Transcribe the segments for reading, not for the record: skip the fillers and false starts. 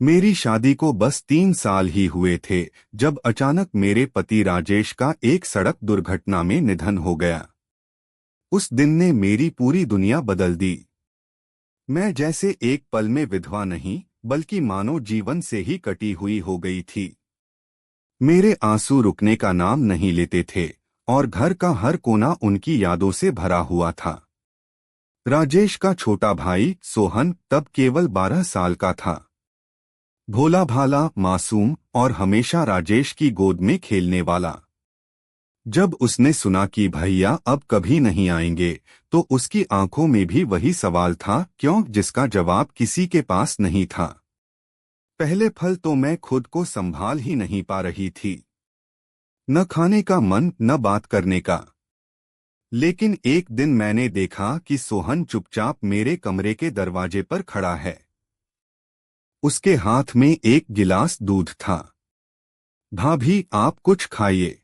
मेरी शादी को बस 3 साल ही हुए थे जब अचानक मेरे पति राजेश का एक सड़क दुर्घटना में निधन हो गया। उस दिन ने मेरी पूरी दुनिया बदल दी। मैं जैसे एक पल में विधवा नहीं बल्कि मानो जीवन से ही कटी हुई हो गई थी। मेरे आंसू रुकने का नाम नहीं लेते थे और घर का हर कोना उनकी यादों से भरा हुआ था। राजेश का छोटा भाई सोहन तब केवल 12 साल का था। भोला भाला, मासूम और हमेशा राजेश की गोद में खेलने वाला। जब उसने सुना कि भैया अब कभी नहीं आएंगे तो उसकी आंखों में भी वही सवाल था, क्यों, जिसका जवाब किसी के पास नहीं था। पहले पल तो मैं खुद को संभाल ही नहीं पा रही थी, न खाने का मन न बात करने का। लेकिन एक दिन मैंने देखा कि सोहन चुपचाप मेरे कमरे के दरवाजे पर खड़ा है। उसके हाथ में एक गिलास दूध था। भाभी, आप कुछ खाइए।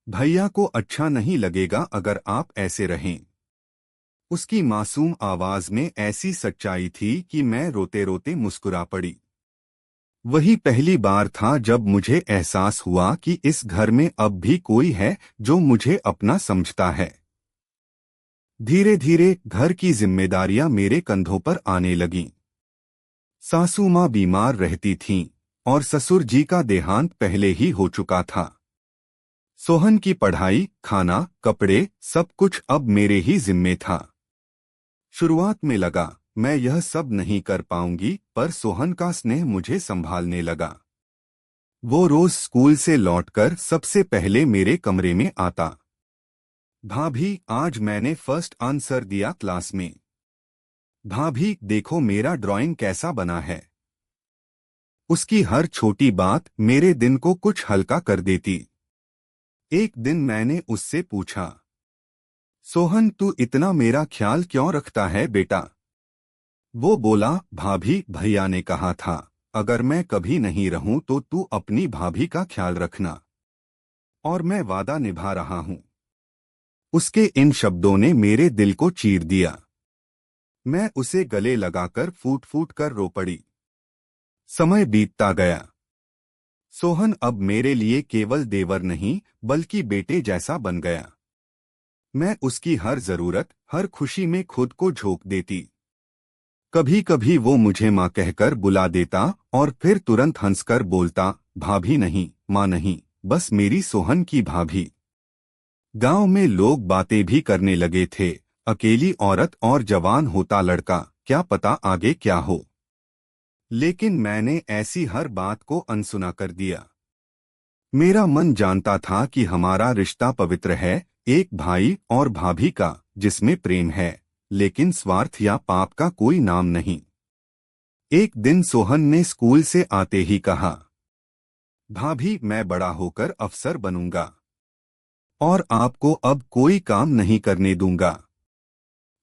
भैया को अच्छा नहीं लगेगा अगर आप ऐसे रहें। उसकी मासूम आवाज में ऐसी सच्चाई थी कि मैं रोते रोते मुस्कुरा पड़ी। वही पहली बार था जब मुझे एहसास हुआ कि इस घर में अब भी कोई है जो मुझे अपना समझता है। धीरे धीरे घर की जिम्मेदारियां मेरे कंधों पर आने लगीं। सासू माँ बीमार रहती थीं और ससुर जी का देहांत पहले ही हो चुका था। सोहन की पढ़ाई, खाना, कपड़े, सब कुछ अब मेरे ही जिम्मे था। शुरुआत में लगा मैं यह सब नहीं कर पाऊंगी, पर सोहन का स्नेह मुझे संभालने लगा। वो रोज स्कूल से लौटकर सबसे पहले मेरे कमरे में आता। भाभी, आज मैंने फर्स्ट आंसर दिया क्लास में। भाभी, देखो मेरा ड्राइंग कैसा बना है। उसकी हर छोटी बात मेरे दिन को कुछ हल्का कर देती। एक दिन मैंने उससे पूछा, सोहन, तू इतना मेरा ख्याल क्यों रखता है बेटा? वो बोला, भाभी, भैया ने कहा था अगर मैं कभी नहीं रहूं तो तू अपनी भाभी का ख्याल रखना, और मैं वादा निभा रहा हूं। उसके इन शब्दों ने मेरे दिल को चीर दिया। मैं उसे गले लगाकर फूट फूट कर रो पड़ी। समय बीतता गया। सोहन अब मेरे लिए केवल देवर नहीं बल्कि बेटे जैसा बन गया। मैं उसकी हर जरूरत, हर खुशी में खुद को झोंक देती। कभी कभी वो मुझे माँ कहकर बुला देता और फिर तुरंत हंसकर बोलता, भाभी नहीं, माँ नहीं, बस मेरी सोहन की भाभी। गांव में लोग बातें भी करने लगे थे, अकेली औरत और जवान होता लड़का, क्या पता आगे क्या हो। लेकिन मैंने ऐसी हर बात को अनसुना कर दिया। मेरा मन जानता था कि हमारा रिश्ता पवित्र है, एक भाई और भाभी का, जिसमें प्रेम है लेकिन स्वार्थ या पाप का कोई नाम नहीं। एक दिन सोहन ने स्कूल से आते ही कहा, भाभी, मैं बड़ा होकर अफसर बनूंगा और आपको अब कोई काम नहीं करने दूंगा।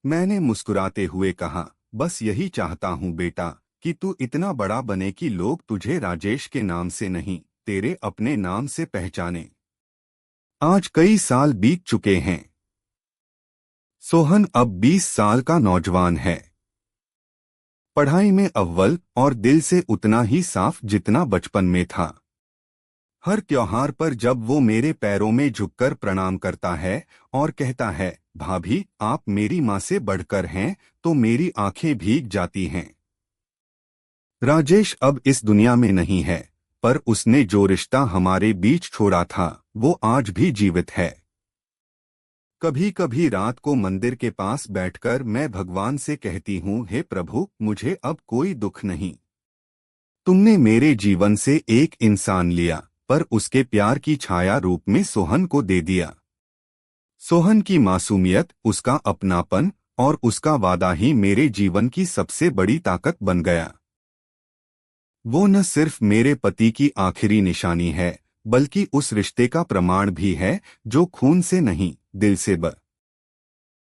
मैंने मुस्कुराते हुए कहा, बस यही चाहता हूं बेटा कि तू इतना बड़ा बने कि लोग तुझे राजेश के नाम से नहीं, तेरे अपने नाम से पहचाने। आज कई साल बीत चुके हैं। सोहन अब 20 साल का नौजवान है। पढ़ाई में अव्वल और दिल से उतना ही साफ जितना बचपन में था। हर त्योहार पर जब वो मेरे पैरों में झुककर प्रणाम करता है और कहता है, भाभी, आप मेरी माँ से बढ़कर हैं, तो मेरी आंखें भीग जाती हैं। राजेश अब इस दुनिया में नहीं है, पर उसने जो रिश्ता हमारे बीच छोड़ा था वो आज भी जीवित है। कभी कभी रात को मंदिर के पास बैठकर मैं भगवान से कहती हूँ, हे प्रभु, मुझे अब कोई दुख नहीं। तुमने मेरे जीवन से एक इंसान लिया, पर उसके प्यार की छाया रूप में सोहन को दे दिया। सोहन की मासूमियत, उसका अपनापन और उसका वादा ही मेरे जीवन की सबसे बड़ी ताकत बन गया। वो न सिर्फ मेरे पति की आखिरी निशानी है, बल्कि उस रिश्ते का प्रमाण भी है जो खून से नहीं, दिल से